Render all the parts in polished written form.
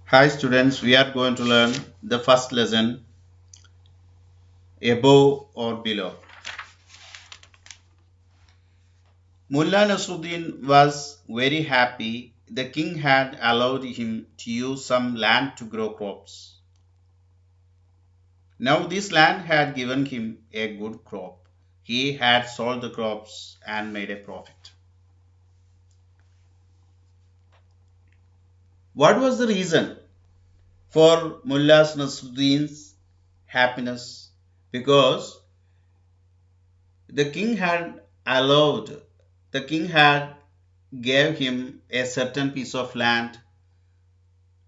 Hi students, we are going to learn the first lesson above or below. Mullah Nasruddin was very happy. The king had allowed him to use some land to grow crops. Now this land had given him a good crop. He had sold the crops and made a profit. What was the reason for Mullah Nasruddin's happiness? Because the king had allowed, the king had gave him a certain piece of land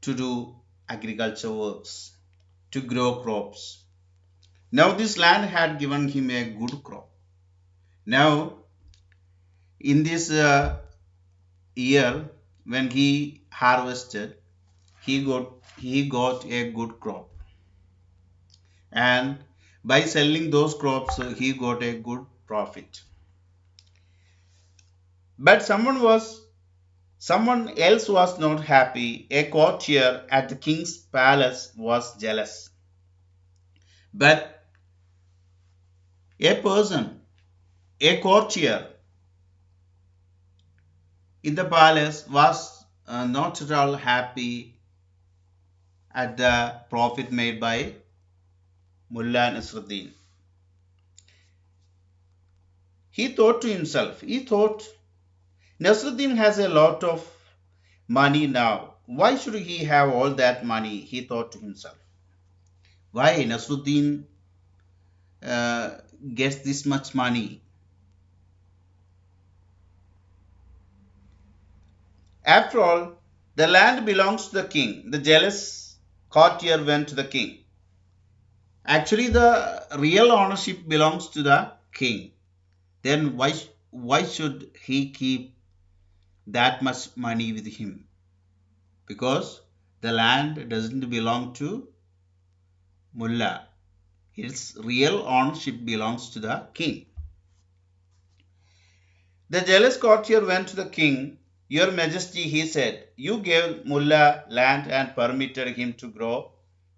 to do agriculture works, to grow crops. Now this land had given him a good crop. Now in this year when he harvested, he got a good crop, and by selling those crops, he got a good profit. But someone else was not happy. A courtier at the king's palace was jealous. But a person, a courtier in the palace was not at all happy at the profit made by Mullah Nasruddin. He thought, Nasruddin has a lot of money now. Why should he have all that money? He thought to himself. Why Nasruddin uh, gets this much money? After all, the land belongs to the king. The jealous courtier went to the king. Actually, the real ownership belongs to the king. Then why should he keep that much money with him? Because the land doesn't belong to mullah. Its real ownership belongs to the king. The jealous courtier went to the king. Your Majesty, he said, you gave mullah land and permitted him to grow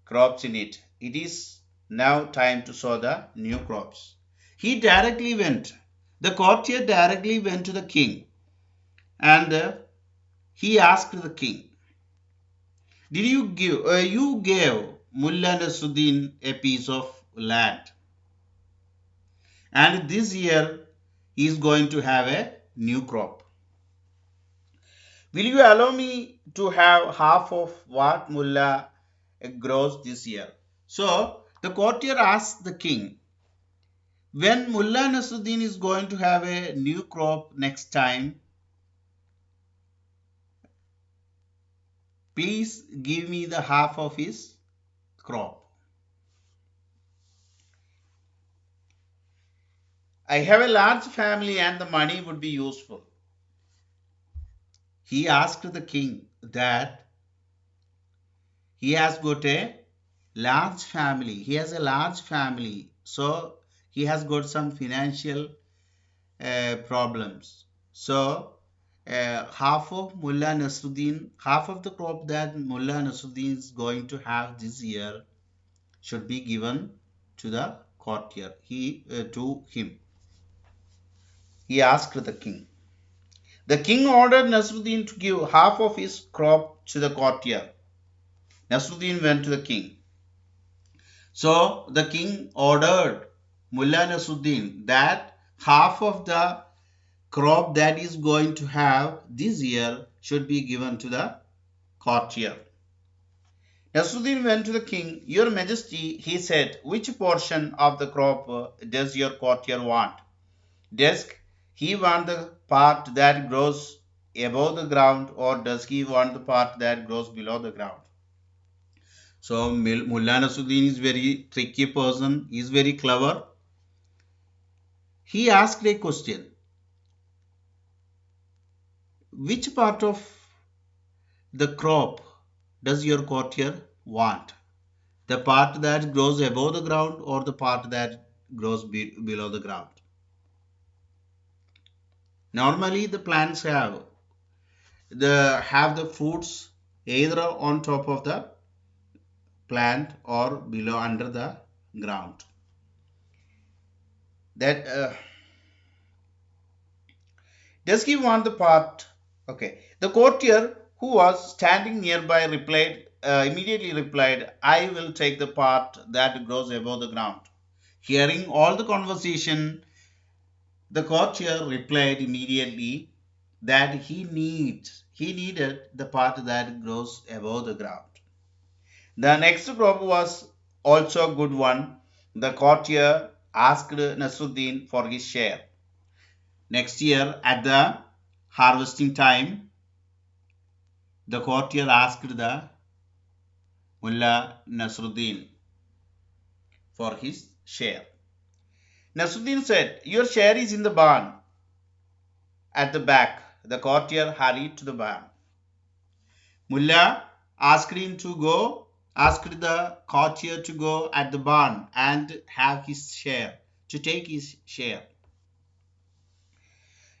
crops in it. It is now time to sow the new crops. The courtier directly went to the king, and he asked the king, did you gave Mullah Nasruddin a piece of land, and this year he is going to have a new crop. Will you allow me to have half of what Mullah grows this year? So the courtier asked the king, when Mullah Nasruddin is going to have a new crop next time, please give me the half of his crop. I have a large family and the money would be useful. He asked the king that he has got a large family. He has a large family. So he has got some financial problems. So half of the crop that Mullah Nasruddin is going to have this year should be given to the courtier. To him. He asked the king. The king ordered Nasruddin to give half of his crop to the courtier. Nasruddin went to the king. So the king ordered Mullah Nasruddin that half of the crop that is going to have this year should be given to the courtier. Nasruddin went to the king. Your Majesty, he said, which portion of the crop does your courtier want? Does he want the part that grows above the ground, or does he want the part that grows below the ground? So Mullah Nasruddin is very tricky person. He is very clever. He asked a question. Which part of the crop does your courtier want? The part that grows above the ground or the part that grows below the ground? Normally the plants have the fruits either on top of the plant or below under the ground. That does he want the part? Okay. The courtier who was standing nearby immediately replied, I will take the part that grows above the ground. Hearing all the conversation, the courtier replied immediately that he needed the part that grows above the ground. The next crop was also a good one. The courtier asked Nasruddin for his share. Next year, at the harvesting time, the courtier asked the Mullah Nasruddin for his share. Nasruddin said, your share is in the barn at the back. The courtier hurried to the barn. Mullah asked the courtier to go at the barn and have his share, to take his share.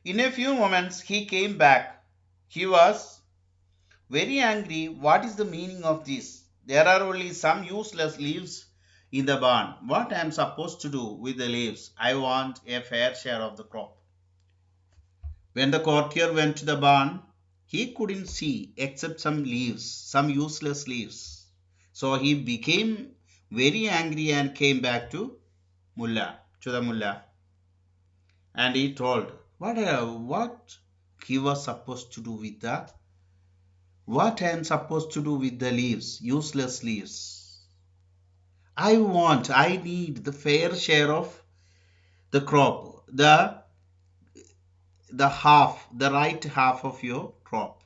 In a few moments he came back. He was very angry. What is the meaning of this? There are only some useless leaves in the barn. What am I supposed to do with the leaves? I want a fair share of the crop. When the courtier went to the barn, he couldn't see except some leaves, some useless leaves. So he became very angry and came back to the mullah, and he told what he was supposed to do with the what I am supposed to do with the leaves, useless leaves. I need the fair share of the crop, the right half of your crop.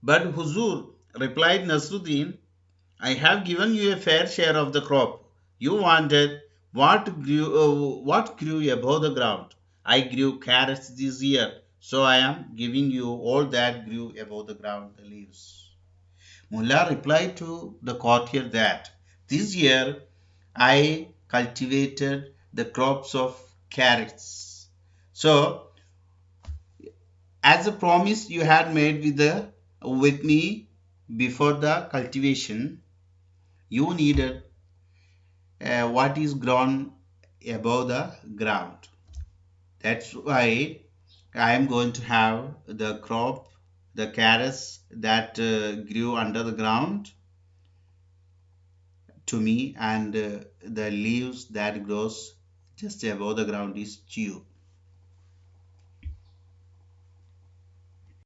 But Huzur, replied Nasruddin, I have given you a fair share of the crop. You wanted what grew above the ground. I grew carrots this year, so I am giving you all that grew above the ground, the leaves. Mullah replied to the courtier that this year I cultivated the crops of carrots. So, as a promise you had made with me before the cultivation, you needed what is grown above the ground. That's why I am going to have the crop, the carrots that grew under the ground to me, and the leaves that grows just above the ground is to you.